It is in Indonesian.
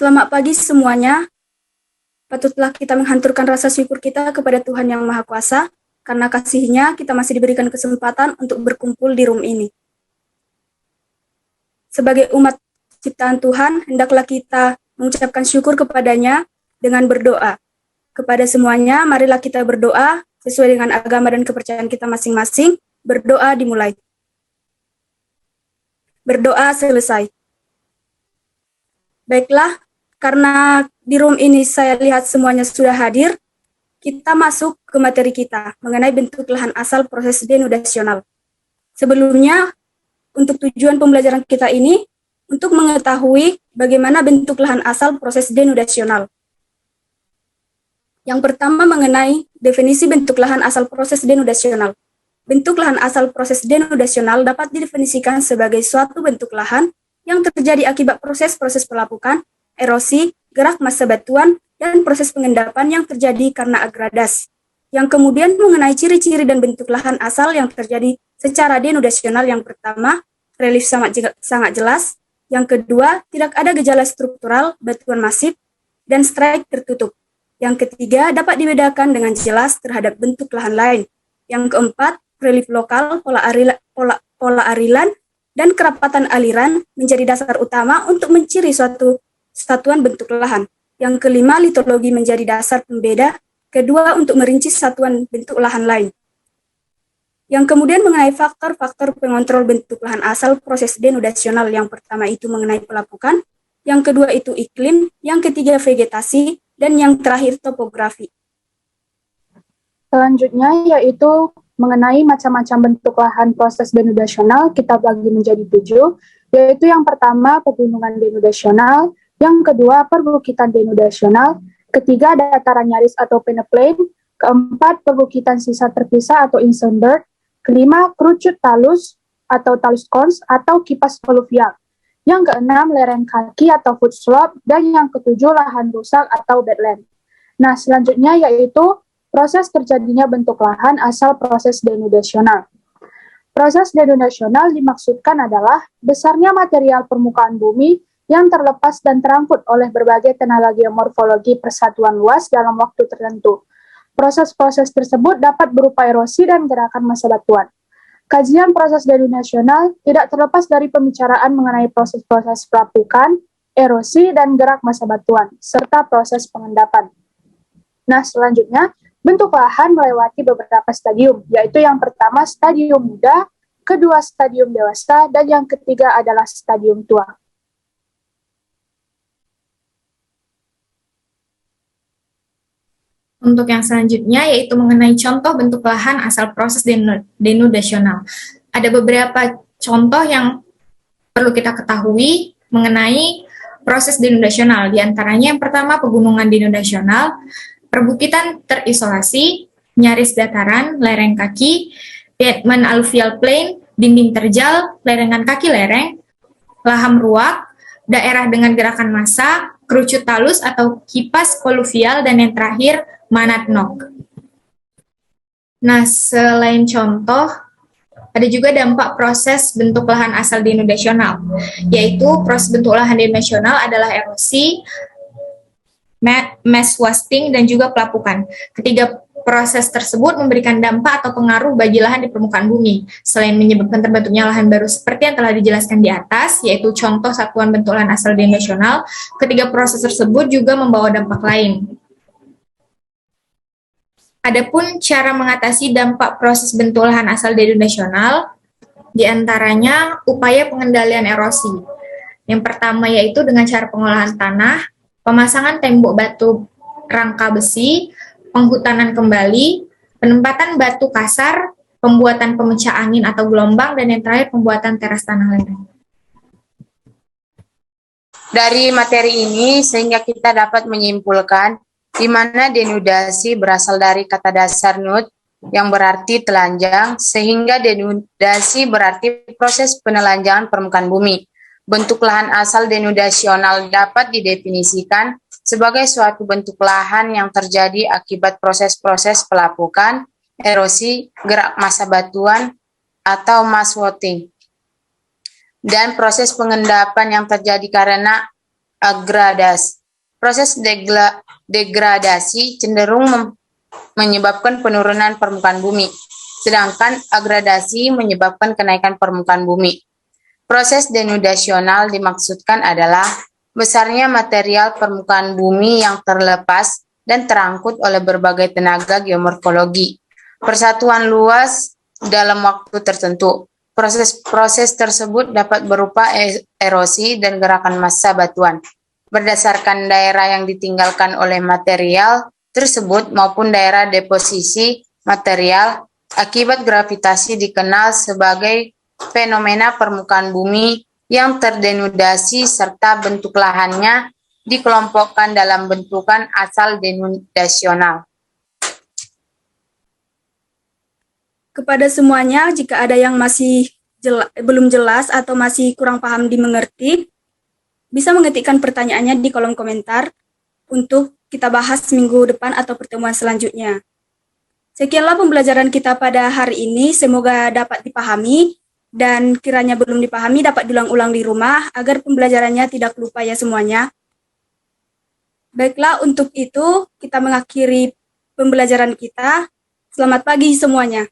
Selamat pagi semuanya. Patutlah kita menghanturkan rasa syukur kita kepada Tuhan Yang Maha Kuasa, karena kasih-Nya kita masih diberikan kesempatan untuk berkumpul di room ini. Sebagai umat ciptaan Tuhan, hendaklah kita mengucapkan syukur kepada-Nya dengan berdoa. Kepada semuanya, marilah kita berdoa sesuai dengan agama dan kepercayaan kita masing-masing. Berdoa dimulai. Berdoa selesai. Baiklah, karena di room ini saya lihat semuanya sudah hadir, kita masuk ke materi kita mengenai bentuk lahan asal proses denudasional. Sebelumnya, untuk tujuan pembelajaran kita ini, untuk mengetahui bagaimana bentuk lahan asal proses denudasional. Yang pertama mengenai definisi bentuk lahan asal proses denudasional. Bentuk lahan asal proses denudasional dapat didefinisikan sebagai suatu bentuk lahan yang terjadi akibat proses-proses pelapukan, erosi, gerak massa batuan, dan proses pengendapan yang terjadi karena agradasi. Yang kemudian mengenai ciri-ciri dan bentuk lahan asal yang terjadi secara denudasional. Yang pertama, relief sangat jelas. Yang kedua, tidak ada gejala struktural, batuan masif, dan strike tertutup. Yang ketiga, dapat dibedakan dengan jelas terhadap bentuk lahan lain. Yang keempat, relief lokal, pola arilan, dan kerapatan aliran menjadi dasar utama untuk menciri suatu satuan bentuk lahan. Yang kelima, litologi menjadi dasar pembeda. Kedua, untuk merinci satuan bentuk lahan lain. Yang kemudian mengenai faktor-faktor pengontrol bentuk lahan asal proses denudasional. Yang pertama itu mengenai pelapukan, yang kedua itu iklim, yang ketiga vegetasi, dan yang terakhir topografi. Selanjutnya yaitu mengenai macam-macam bentuk lahan proses denudasional, kita bagi menjadi 7, yaitu yang pertama pegunungan denudasional, yang kedua perbukitan denudasional, ketiga dataran nyaris atau peneplain, keempat perbukitan sisa terpisah atau inselberg, kelima kerucut talus atau talus cones atau kipas fluvial, yang keenam lereng kaki atau foot slope, dan yang ketujuh lahan rusak atau badland. Nah, selanjutnya yaitu proses terjadinya bentuk lahan asal proses denudasional. Proses denudasional dimaksudkan adalah besarnya material permukaan bumi yang terlepas dan terangkut oleh berbagai tenaga geomorfologi persatuan luas dalam waktu tertentu. Proses-proses tersebut dapat berupa erosi dan gerakan massa batuan. Kajian proses denudasional tidak terlepas dari pembicaraan mengenai proses-proses pelapukan, erosi, dan gerak massa batuan, serta proses pengendapan. Nah, selanjutnya, bentuk lahan melewati beberapa stadium, yaitu yang pertama stadium muda, kedua stadium dewasa, dan yang ketiga adalah stadium tua. Untuk yang selanjutnya yaitu mengenai contoh bentuk lahan asal proses denudasional. Ada beberapa contoh yang perlu kita ketahui mengenai proses denudasional. Di antaranya yang pertama pegunungan denudasional, perbukitan terisolasi, nyaris dataran, lereng kaki, pavement alluvial plain, dinding terjal, lerengan kaki lereng, laham ruak, daerah dengan gerakan massa, kerucut talus atau kipas koluvial, dan yang terakhir, monadnock. Nah, selain contoh, ada juga dampak proses bentuk lahan asal denudasional, yaitu proses bentuk lahan denudasional adalah erosi, mass wasting, dan juga pelapukan. Ketiga proses tersebut memberikan dampak atau pengaruh bagi lahan di permukaan bumi. Selain menyebabkan terbentuknya lahan baru seperti yang telah dijelaskan di atas, yaitu contoh satuan bentuk lahan asal denudasional, ketiga proses tersebut juga membawa dampak lain. Adapun cara mengatasi dampak proses bentuk lahan asal denudasional, diantaranya upaya pengendalian erosi. Yang pertama yaitu dengan cara pengolahan tanah, pemasangan tembok batu rangka besi, penghutanan kembali, penempatan batu kasar, pembuatan pemecah angin atau gelombang, dan yang terakhir pembuatan teras tanah lereng. Dari materi ini sehingga kita dapat menyimpulkan di mana denudasi berasal dari kata dasar nud yang berarti telanjang, sehingga denudasi berarti proses penelanjangan permukaan bumi. Bentuk lahan asal denudasional dapat didefinisikan sebagai suatu bentuk lahan yang terjadi akibat proses-proses pelapukan, erosi, gerak massa batuan, atau mass watting, dan proses pengendapan yang terjadi karena agradasi. Proses degradasi cenderung menyebabkan penurunan permukaan bumi, sedangkan agradasi menyebabkan kenaikan permukaan bumi. Proses denudasional dimaksudkan adalah besarnya material permukaan bumi yang terlepas dan terangkut oleh berbagai tenaga geomorfologi, persatuan luas dalam waktu tertentu. Proses tersebut dapat berupa erosi dan gerakan massa batuan berdasarkan daerah yang ditinggalkan oleh material tersebut maupun daerah deposisi material akibat gravitasi dikenal sebagai fenomena permukaan bumi yang terdenudasi serta bentuk lahannya dikelompokkan dalam bentukan asal denudasional. Kepada semuanya, jika ada yang masih belum jelas atau masih kurang paham dimengerti, bisa mengetikkan pertanyaannya di kolom komentar untuk kita bahas minggu depan atau pertemuan selanjutnya. Sekianlah pembelajaran kita pada hari ini, semoga dapat dipahami dan kiranya belum dipahami dapat diulang-ulang di rumah agar pembelajarannya tidak lupa ya semuanya. Baiklah, untuk itu kita mengakhiri pembelajaran kita. Selamat pagi semuanya.